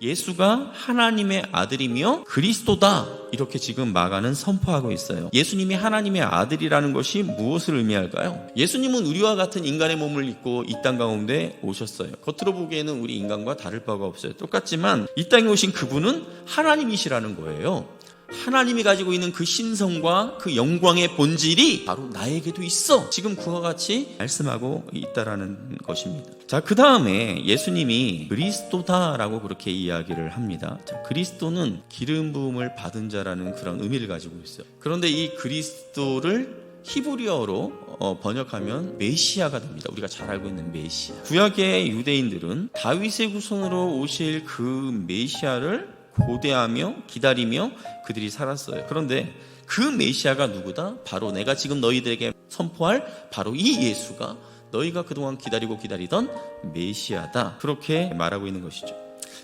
예수가 하나님의 아들이며 그리스도다, 이렇게 지금 마가는 선포하고 있어요. 예수님이 하나님의 아들이라는 것이 무엇을 의미할까요? 예수님은 우리와 같은 인간의 몸을 입고 이 땅 가운데 오셨어요. 겉으로 보기에는 우리 인간과 다를 바가 없어요. 똑같지만 이 땅에 오신 그분은 하나님이시라는 거예요. 하나님이 가지고 있는 그 신성과 그 영광의 본질이 바로 나에게도 있어, 지금 그와 같이 말씀하고 있다라는 것입니다. 자, 그 다음에 예수님이 그리스도다라고 그렇게 이야기를 합니다. 자, 그리스도는 기름 부음을 받은 자라는 그런 의미를 가지고 있어요. 그런데 이 그리스도를 히브리어로 번역하면 메시아가 됩니다. 우리가 잘 알고 있는 메시아. 구약의 유대인들은 다윗의 후손으로 오실 그 메시아를 고대하며 기다리며 그들이 살았어요. 그런데 그 메시아가 누구다? 바로 내가 지금 너희들에게 선포할 바로 이 예수가 너희가 그동안 기다리고 기다리던 메시아다, 그렇게 말하고 있는 것이죠.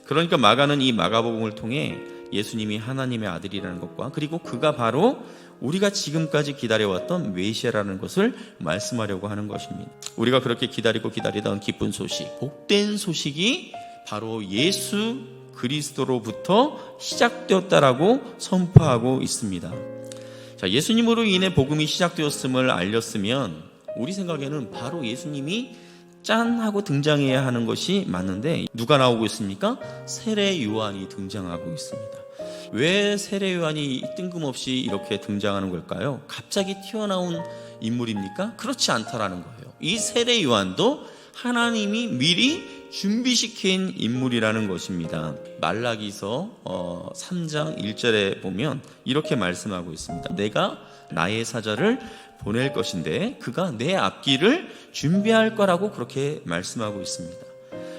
그러니까 마가는 이 마가복음을 통해 예수님이 하나님의 아들이라는 것과 그리고 그가 바로 우리가 지금까지 기다려왔던 메시아라는 것을 말씀하려고 하는 것입니다. 우리가 그렇게 기다리고 기다리던 기쁜 소식, 복된 소식이 바로 예수 그리스도로부터 시작되었다라고 선포하고 있습니다. 자, 예수님으로 인해 복음이 시작되었음을 알렸으면 우리 생각에는 바로 예수님이 짠 하고 등장해야 하는 것이 맞는데 누가 나오고 있습니까? 세례 요한이 등장하고 있습니다. 왜 세례 요한이 뜬금없이 이렇게 등장하는 걸까요? 갑자기 튀어나온 인물입니까? 그렇지 않다라는 거예요. 이 세례 요한도 하나님이 미리 준비시킨 인물이라는 것입니다. 말라기서 3장 1절에 보면 이렇게 말씀하고 있습니다. 내가 나의 사자를 보낼 것인데 그가 내 앞길을 준비할 거라고 그렇게 말씀하고 있습니다.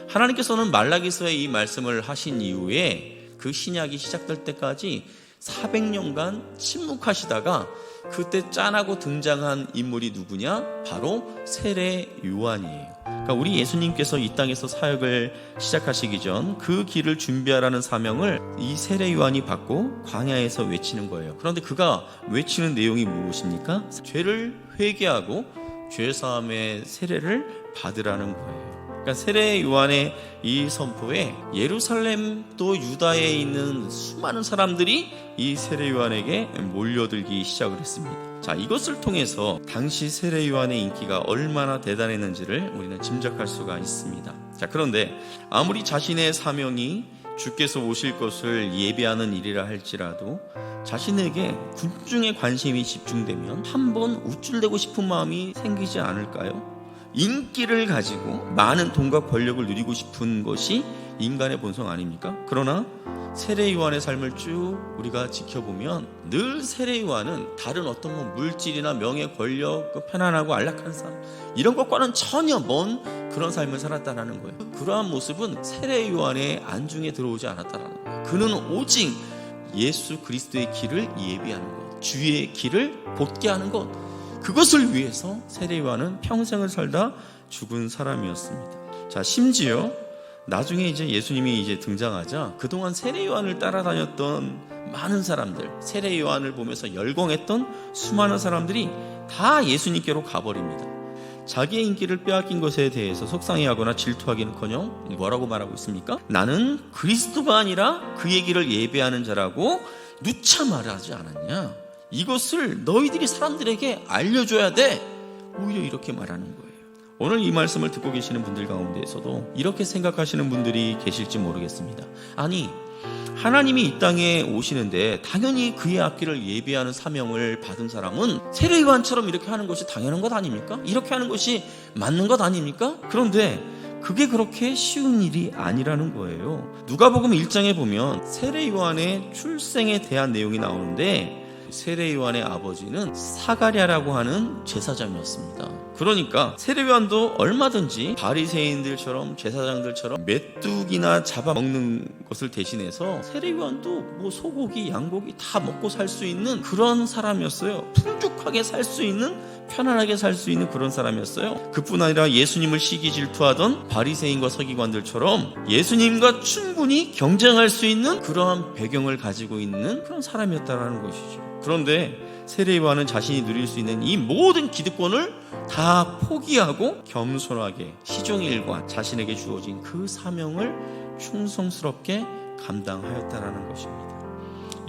하나님께서는 말라기서에 이 말씀을 하신 이후에 그 신약이 시작될 때까지 400년간 침묵하시다가 그때 짠하고 등장한 인물이 누구냐? 바로 세례 요한이에요. 그러니까 우리 예수님께서 이 땅에서 사역을 시작하시기 전 그 길을 준비하라는 사명을 이 세례 요한이 받고 광야에서 외치는 거예요. 그런데 그가 외치는 내용이 무엇입니까? 죄를 회개하고 죄사함의 세례를 받으라는 거예요. 그러니까 세례 요한의 이 선포에 예루살렘 또 유다에 있는 수많은 사람들이 이 세례 요한에게 몰려들기 시작을 했습니다. 자, 이것을 통해서 당시 세례 요한의 인기가 얼마나 대단했는지를 우리는 짐작할 수가 있습니다. 자, 그런데 아무리 자신의 사명이 주께서 오실 것을 예비하는 일이라 할지라도 자신에게 군중의 관심이 집중되면 한번 우쭐대고 싶은 마음이 생기지 않을까요? 인기를 가지고 많은 돈과 권력을 누리고 싶은 것이 인간의 본성 아닙니까? 그러나 세례 요한의 삶을 쭉 우리가 지켜보면 늘 세례 요한은 다른 어떤 물질이나 명예, 권력, 편안하고 안락한 삶 이런 것과는 전혀 먼 그런 삶을 살았다는 거예요. 그러한 모습은 세례 요한의 안중에 들어오지 않았다는 거예요. 그는 오직 예수 그리스도의 길을 예비하는 것, 주의 길을 곧게 하는 것, 그것을 위해서 세례 요한은 평생을 살다 죽은 사람이었습니다. 자, 심지어 나중에 이제 예수님이 이제 등장하자 그동안 세례 요한을 따라다녔던 많은 사람들, 세례 요한을 보면서 열광했던 수많은 사람들이 다 예수님께로 가버립니다. 자기의 인기를 빼앗긴 것에 대해서 속상해하거나 질투하기는커녕 뭐라고 말하고 있습니까? 나는 그리스도가 아니라 그의 길을 예배하는 자라고 누차 말하지 않았냐? 이것을 너희들이 사람들에게 알려줘야 돼. 오히려 이렇게 말하는 거예요. 오늘 이 말씀을 듣고 계시는 분들 가운데에서도 이렇게 생각하시는 분들이 계실지 모르겠습니다. 아니, 하나님이 이 땅에 오시는데 당연히 그의 앞길을 예비하는 사명을 받은 사람은 세례 요한처럼 이렇게 하는 것이 당연한 것 아닙니까? 이렇게 하는 것이 맞는 것 아닙니까? 그런데 그게 그렇게 쉬운 일이 아니라는 거예요. 누가복음 1장에 보면 세례 요한의 출생에 대한 내용이 나오는데 세례 요한의 아버지는 사가랴라고 하는 제사장이었습니다. 그러니까 세례 요한도 얼마든지 바리새인들처럼 제사장들처럼 메뚜기나 잡아먹는 것을 대신해서 세례 요한도 뭐 소고기, 양고기 다 먹고 살 수 있는 그런 사람이었어요. 풍족하게 살 수 있는, 편안하게 살 수 있는 그런 사람이었어요. 그뿐 아니라 예수님을 시기 질투하던 바리새인과 서기관들처럼 예수님과 충분히 경쟁할 수 있는 그러한 배경을 가지고 있는 그런 사람이었다는 것이죠. 그런데 세례 요한은 자신이 누릴 수 있는 이 모든 기득권을 다 포기하고 겸손하게 시종일관 자신에게 주어진 그 사명을 충성스럽게 감당하였다라는 것입니다.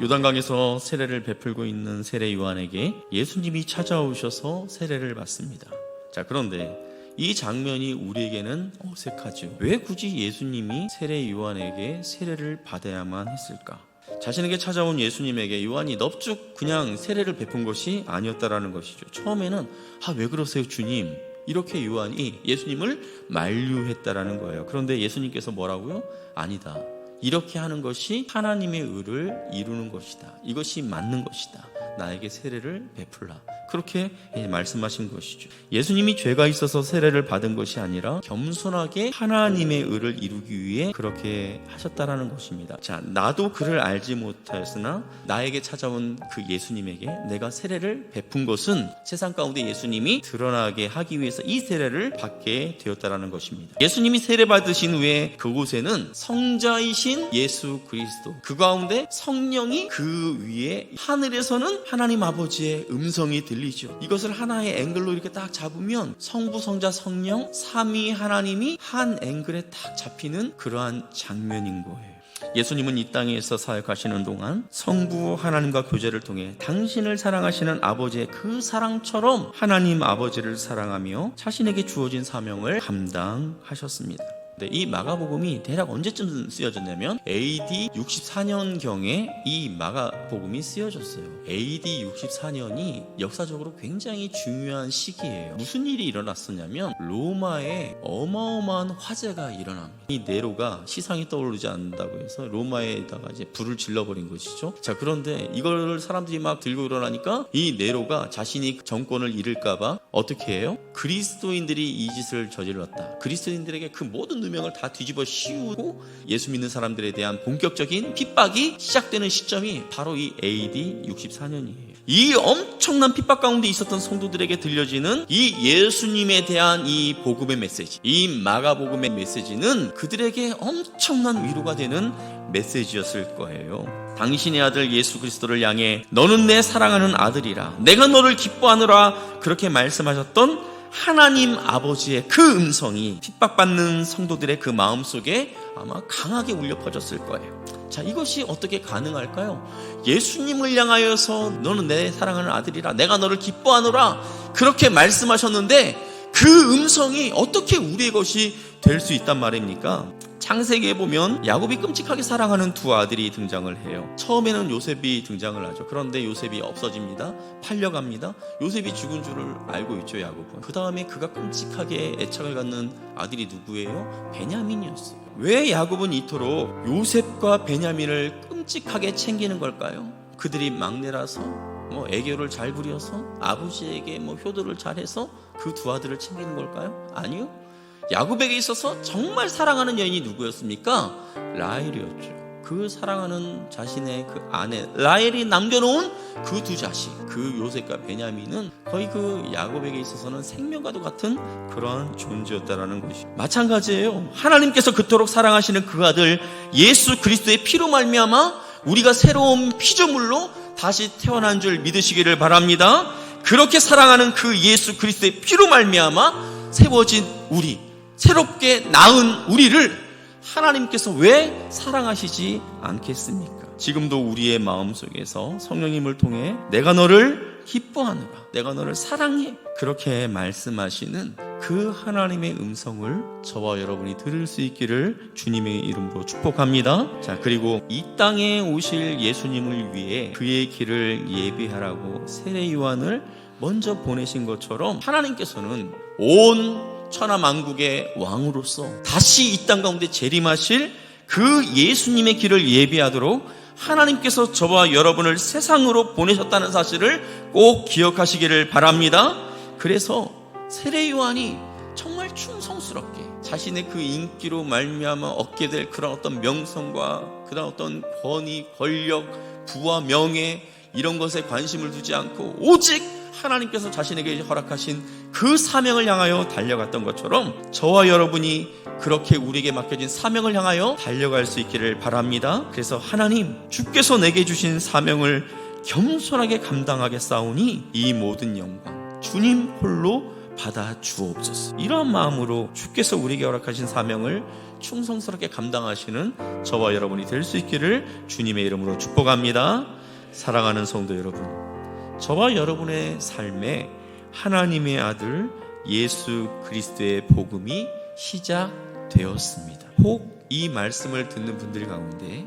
요단강에서 세례를 베풀고 있는 세례 요한에게 예수님이 찾아오셔서 세례를 받습니다. 자, 그런데 이 장면이 우리에게는 어색하죠. 왜 굳이 예수님이 세례 요한에게 세례를 받아야만 했을까? 자신에게 찾아온 예수님에게 요한이 넙죽 그냥 세례를 베푼 것이 아니었다라는 것이죠. 처음에는 왜 그러세요 주님? 이렇게 요한이 예수님을 만류했다라는 거예요. 그런데 예수님께서 뭐라고요? 아니다. 이렇게 하는 것이 하나님의 의를 이루는 것이다. 이것이 맞는 것이다. 나에게 세례를 베풀라. 그렇게 말씀하신 것이죠. 예수님이 죄가 있어서 세례를 받은 것이 아니라 겸손하게 하나님의 의를 이루기 위해 그렇게 하셨다라는 것입니다. 자, 나도 그를 알지 못하였으나 나에게 찾아온 그 예수님에게 내가 세례를 베푼 것은 세상 가운데 예수님이 드러나게 하기 위해서 이 세례를 받게 되었다라는 것입니다. 예수님이 세례 받으신 후에 그곳에는 성자이신 예수 그리스도, 그 가운데 성령이 그 위에, 하늘에서는 하나님 아버지의 음성이 들리죠. 이것을 하나의 앵글로 이렇게 딱 잡으면 성부, 성자, 성령 삼위 하나님이 한 앵글에 딱 잡히는 그러한 장면인 거예요. 예수님은 이 땅에서 사역하시는 동안 성부 하나님과 교제를 통해 당신을 사랑하시는 아버지의 그 사랑처럼 하나님 아버지를 사랑하며 자신에게 주어진 사명을 감당하셨습니다. 이 마가복음이 대략 언제쯤 쓰여졌냐면 AD 64년경에 이 마가복음이 쓰여졌어요. AD 64년이 역사적으로 굉장히 중요한 시기예요. 무슨 일이 일어났었냐면 로마에 어마어마한 화재가 일어납니다. 이 네로가 시상이 떠오르지 않는다고 해서 로마에다가 이제 불을 질러버린 것이죠. 자, 그런데 이걸 사람들이 막 들고 일어나니까 이 네로가 자신이 정권을 잃을까봐 어떻게 해요? 그리스도인들이 이 짓을 저질렀다. 그리스도인들에게 그 모든 누명을 다 뒤집어 씌우고 예수 믿는 사람들에 대한 본격적인 핍박이 시작되는 시점이 바로 이 AD 64년이에요. 이 엄청난 핍박 가운데 있었던 성도들에게 들려지는 이 예수님에 대한 이 복음의 메시지, 이 마가복음의 메시지는 그들에게 엄청난 위로가 되는 메시지였을 거예요. 당신의 아들 예수 그리스도를 향해 너는 내 사랑하는 아들이라 내가 너를 기뻐하노라 그렇게 말씀하셨던 하나님 아버지의 그 음성이 핍박받는 성도들의 그 마음속에 아마 강하게 울려 퍼졌을 거예요. 자, 이것이 어떻게 가능할까요? 예수님을 향하여서 너는 내 사랑하는 아들이라 내가 너를 기뻐하노라 그렇게 말씀하셨는데 그 음성이 어떻게 우리의 것이 될 수 있단 말입니까? 창세기에 보면 야곱이 끔찍하게 사랑하는 두 아들이 등장을 해요. 처음에는 요셉이 등장을 하죠. 그런데 요셉이 없어집니다. 팔려갑니다. 요셉이 죽은 줄을 알고 있죠, 야곱은. 그 다음에 그가 끔찍하게 애착을 갖는 아들이 누구예요? 베냐민이었어요. 왜 야곱은 이토록 요셉과 베냐민을 끔찍하게 챙기는 걸까요? 그들이 막내라서 애교를 잘 부려서 아버지에게 효도를 잘해서 그 두 아들을 챙기는 걸까요? 아니요. 야곱에게 있어서 정말 사랑하는 여인이 누구였습니까? 라헬이었죠. 그 사랑하는 자신의 그 아내 라헬이 남겨놓은 그 두 자식, 그 요셉과 베냐민은 거의 그 야곱에게 있어서는 생명과도 같은 그러한 존재였다라는 것이 마찬가지예요. 하나님께서 그토록 사랑하시는 그 아들 예수 그리스도의 피로 말미암아 우리가 새로운 피조물로 다시 태어난 줄 믿으시기를 바랍니다. 그렇게 사랑하는 그 예수 그리스도의 피로 말미암아 세워진 우리, 새롭게 낳은 우리를 하나님께서 왜 사랑하시지 않겠습니까? 지금도 우리의 마음속에서 성령님을 통해 내가 너를 기뻐하노라, 내가 너를 사랑해 그렇게 말씀하시는 그 하나님의 음성을 저와 여러분이 들을 수 있기를 주님의 이름으로 축복합니다. 자, 그리고 이 땅에 오실 예수님을 위해 그의 길을 예비하라고 세례 요한을 먼저 보내신 것처럼 하나님께서는 온 천하만국의 왕으로서 다시 이 땅 가운데 재림하실 그 예수님의 길을 예비하도록 하나님께서 저와 여러분을 세상으로 보내셨다는 사실을 꼭 기억하시기를 바랍니다. 그래서 세례 요한이 정말 충성스럽게 자신의 그 인기로 말미암아 얻게 될 그런 어떤 명성과 그런 어떤 권위, 권력, 부와 명예 이런 것에 관심을 두지 않고 오직 하나님께서 자신에게 허락하신 그 사명을 향하여 달려갔던 것처럼 저와 여러분이 그렇게 우리에게 맡겨진 사명을 향하여 달려갈 수 있기를 바랍니다. 그래서 하나님, 주께서 내게 주신 사명을 겸손하게 감당하겠사오니 이 모든 영광 주님 홀로 받아 주옵소서. 이러한 마음으로 주께서 우리에게 허락하신 사명을 충성스럽게 감당하시는 저와 여러분이 될 수 있기를 주님의 이름으로 축복합니다. 사랑하는 성도 여러분, 저와 여러분의 삶에 하나님의 아들 예수 그리스도의 복음이 시작되었습니다. 혹 이 말씀을 듣는 분들 가운데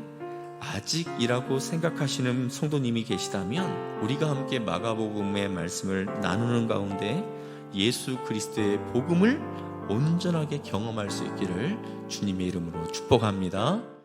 아직이라고 생각하시는 성도님이 계시다면 우리가 함께 마가복음의 말씀을 나누는 가운데 예수 그리스도의 복음을 온전하게 경험할 수 있기를 주님의 이름으로 축복합니다.